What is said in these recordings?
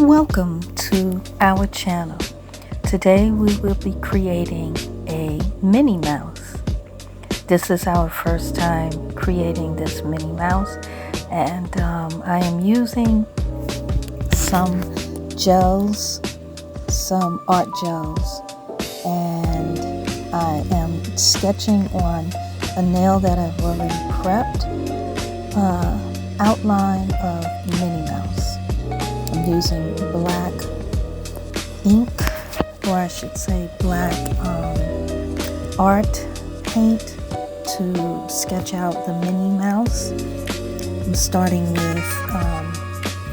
Welcome to our channel. Today we will be creating a Minnie Mouse. This is our first time creating this Minnie Mouse, and I am using some gels, some art gels, and I am sketching on a nail that I've already prepped, outline of Minnie Mouse. I'm using black ink, or I should say black art paint to sketch out the Minnie Mouse. I'm starting with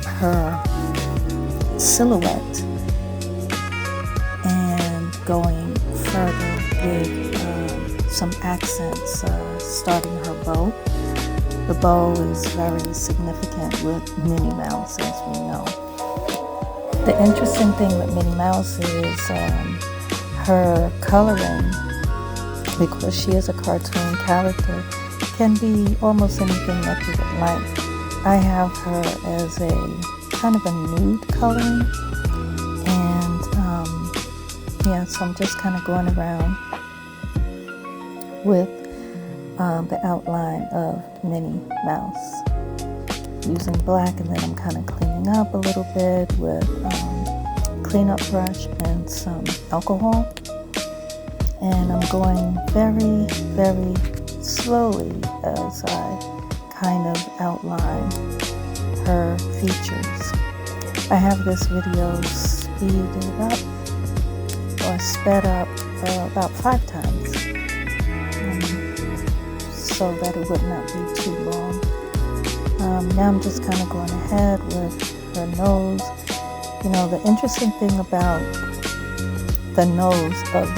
her silhouette and going further with some accents, starting her bow. The bow is very significant with Minnie Mouse, as we know. The interesting thing with Minnie Mouse is her coloring, because she is a cartoon character, can be almost anything that you would like. I have her as a kind of a nude coloring, and so I'm just kind of going around with the outline of Minnie Mouse using black, and then I'm kind of cleaning up a little bit with cleanup brush and some alcohol, and I'm going very, very slowly as I kind of outline her features. I have this video speeded up or sped up about 5 times, so that it would not be too long. Now I'm just kind of going ahead with her nose. You know, the interesting thing about the nose of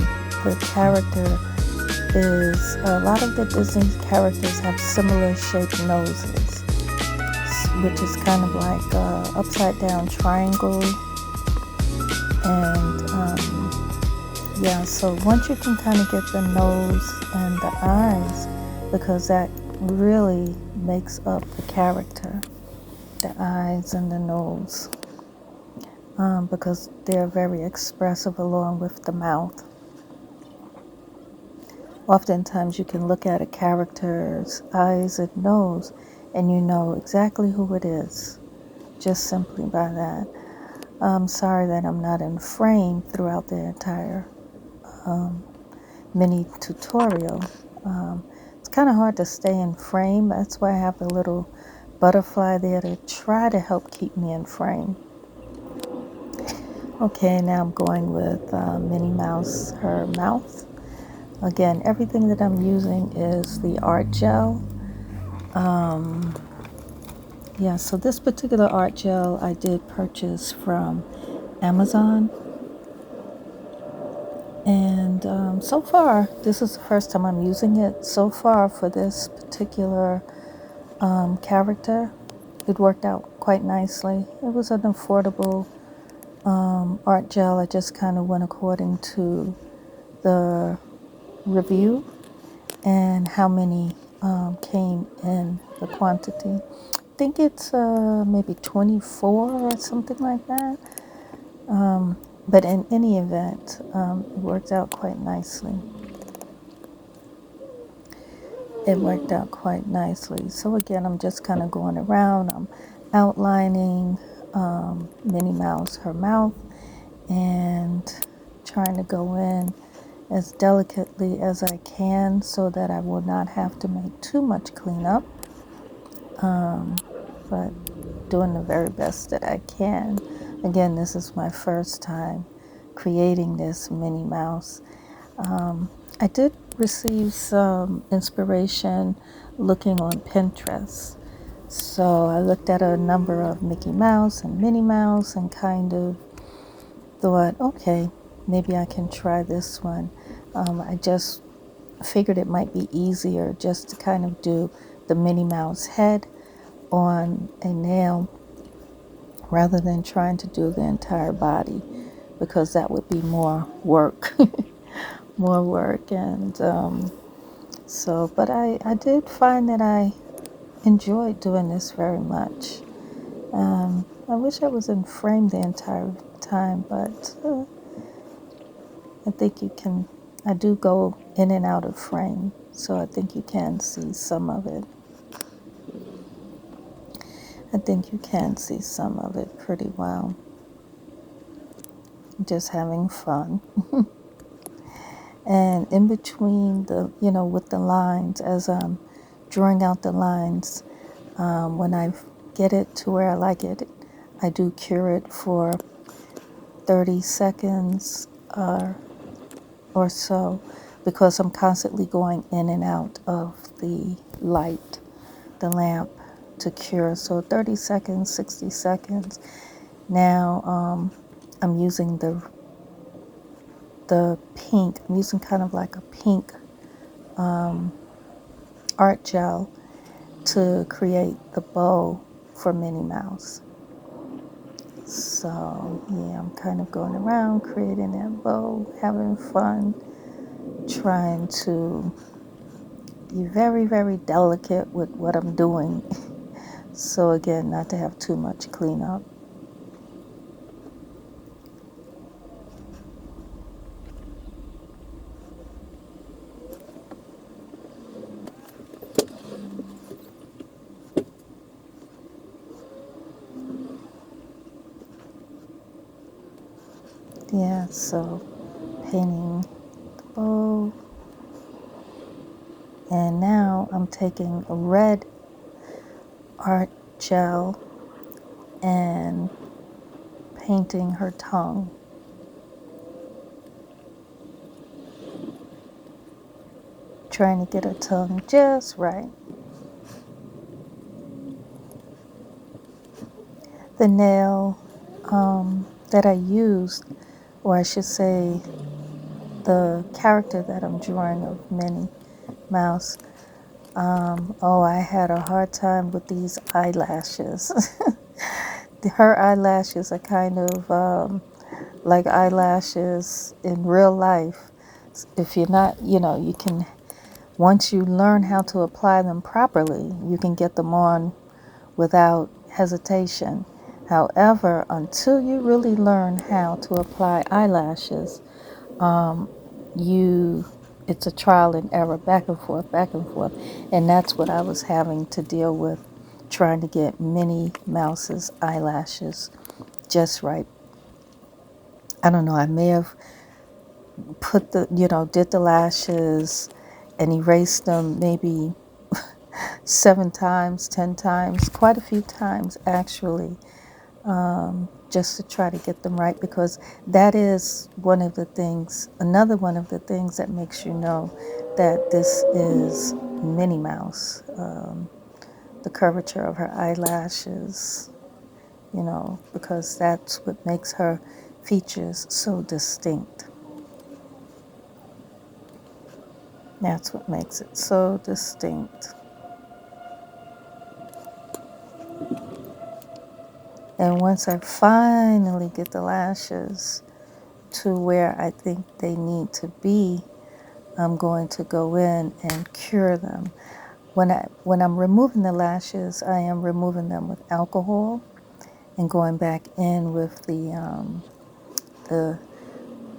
the character is a lot of the Disney characters have similar shaped noses, which is kind of like an upside down triangle. And so once you can kind of get the nose and the eyes, because that really makes up the character, the eyes and the nose, because they're very expressive along with the mouth. Oftentimes you can look at a character's eyes and nose and you know exactly who it is, just simply by that. I'm sorry that I'm not in frame throughout the entire mini tutorial. It's kind of hard to stay in frame. That's why I have the little butterfly there to try to help keep me in frame. Okay, now I'm going with Minnie Mouse, her mouth. Again, everything that I'm using is the art gel. So this particular art gel I did purchase from Amazon. And so far, this is the first time I'm using it. So far for this particular character, it worked out quite nicely. It was an affordable art gel. I just kind of went according to the review and how many came in the quantity. I think it's maybe 24 or something like that. But in any event, it worked out quite nicely. It worked out quite nicely. So again, I'm just kind of going around. I'm outlining Minnie Mouse, her mouth, and trying to go in as delicately as I can so that I will not have to make too much cleanup. But doing the very best that I can. Again, this is my first time creating this Minnie Mouse. I did receive some inspiration looking on Pinterest. So I looked at a number of Mickey Mouse and Minnie Mouse and kind of thought, okay, maybe I can try this one. I just figured it might be easier just to kind of do the Minnie Mouse head on a nail rather than trying to do the entire body, because that would be more work. And but I did find that I enjoyed doing this very much. I wish I was in frame the entire time, but I think you can, I do go in and out of frame, so I think you can see some of it. I think you can see some of it pretty well. Just having fun. And in between with the lines, as I'm drawing out the lines, when I get it to where I like it, I do cure it for 30 seconds or so, because I'm constantly going in and out of the light, the lamp, to cure. So 30 seconds, 60 seconds. Now I'm using the pink. I'm using kind of like a pink art gel to create the bow for Minnie Mouse. So yeah, I'm kind of going around creating that bow, having fun, trying to be very, very delicate with what I'm doing. So again, not to have too much cleanup. Yeah, so painting the bow. And now I'm taking a red art gel and painting her tongue. Trying to get her tongue just right. The nail that I used, or I should say the character that I'm drawing of Minnie Mouse, I had a hard time with these eyelashes. Her eyelashes are kind of like eyelashes in real life. If you're not, you can, once you learn how to apply them properly, you can get them on without hesitation. However, until you really learn how to apply eyelashes, you it's a trial and error, back and forth, back and forth. And that's what I was having to deal with, trying to get Minnie Mouse's eyelashes just right. I don't know, I may have did the lashes and erased them maybe 7 times, 10 times, quite a few times actually, just to try to get them right, because that is another one of the things that makes you know that this is Minnie Mouse. The curvature of her eyelashes, because that's what makes her features so distinct. That's what makes it so distinct. And once I finally get the lashes to where I think they need to be, I'm going to go in and cure them. When I'm removing the lashes, I am removing them with alcohol and going back in with the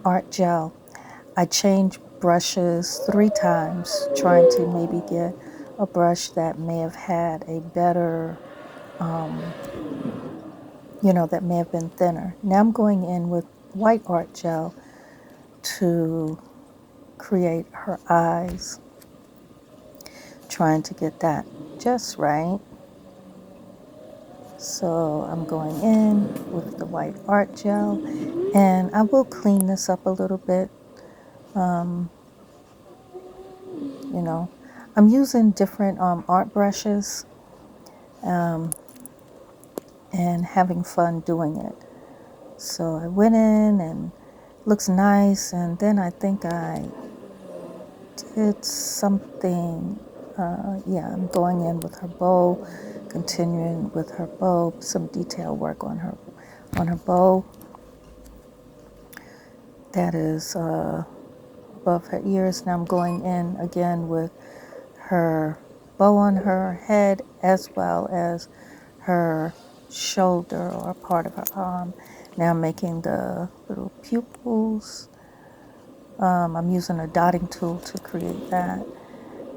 art gel. I change brushes 3 times, trying to maybe get a brush that may have had a better, that may have been thinner. Now I'm going in with white art gel to create her eyes, trying to get that just right. So I'm going in with the white art gel, and I will clean this up a little bit. You know, I'm using different art brushes and having fun doing it. So I went in and looks nice, and then I think I did something. I'm going in with her bow, continuing with her bow, some detail work on her bow. That is above her ears. Now I'm going in again with her bow on her head, as well as her shoulder or part of her arm. Now I'm making the little pupils. I'm using a dotting tool to create that.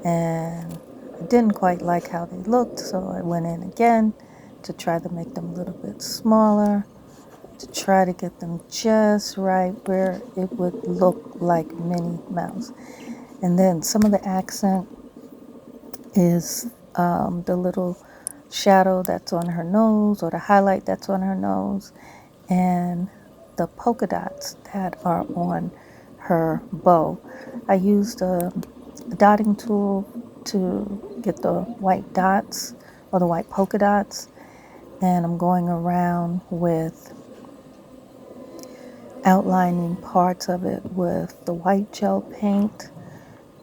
And I didn't quite like how they looked, so I went in again to try to make them a little bit smaller, to try to get them just right where it would look like Minnie Mouse. And then some of the accent is the little shadow that's on her nose, or the highlight that's on her nose, and the polka dots that are on her bow. I used a dotting tool to get the white dots or the white polka dots, and I'm going around with outlining parts of it with the white gel paint,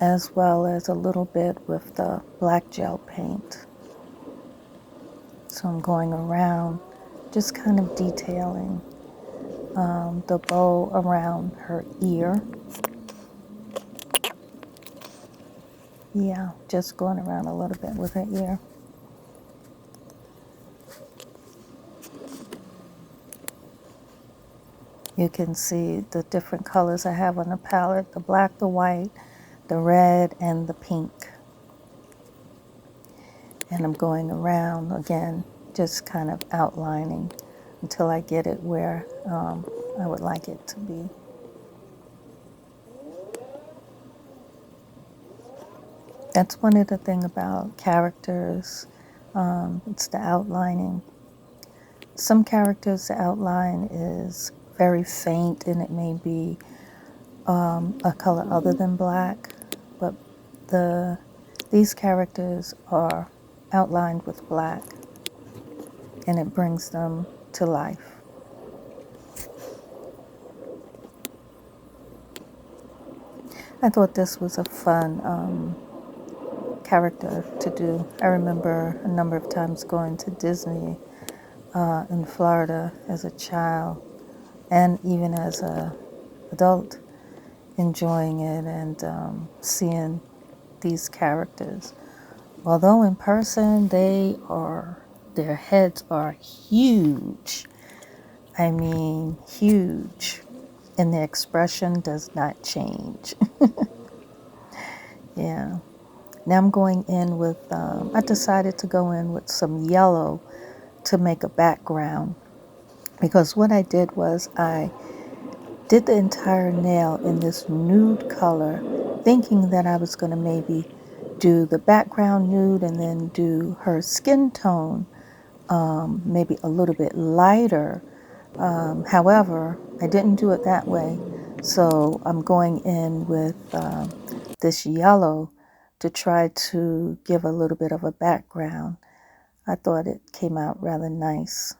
as well as a little bit with the black gel paint. So I'm going around just kind of detailing the bow around her ear. Yeah, just going around a little bit with her ear. You can see the different colors I have on the palette: the black, the white, the red, and the pink. And I'm going around again, just kind of outlining until I get it where I would like it to be. That's one of the things about characters. It's the outlining. Some characters, the outline is very faint and it may be a color other than black, but these characters are outlined with black and it brings them to life. I thought this was a fun character to do. I remember a number of times going to Disney in Florida as a child and even as an adult, enjoying it and seeing these characters. Although in person their heads are huge. I mean, huge. And the expression does not change. Yeah. Now I'm going in with, I decided to go in with some yellow to make a background. Because what I did was I did the entire nail in this nude color, thinking that I was going to maybe do the background nude and then do her skin tone maybe a little bit lighter. However, I didn't do it that way. So I'm going in with this yellow to try to give a little bit of a background. I thought it came out rather nice.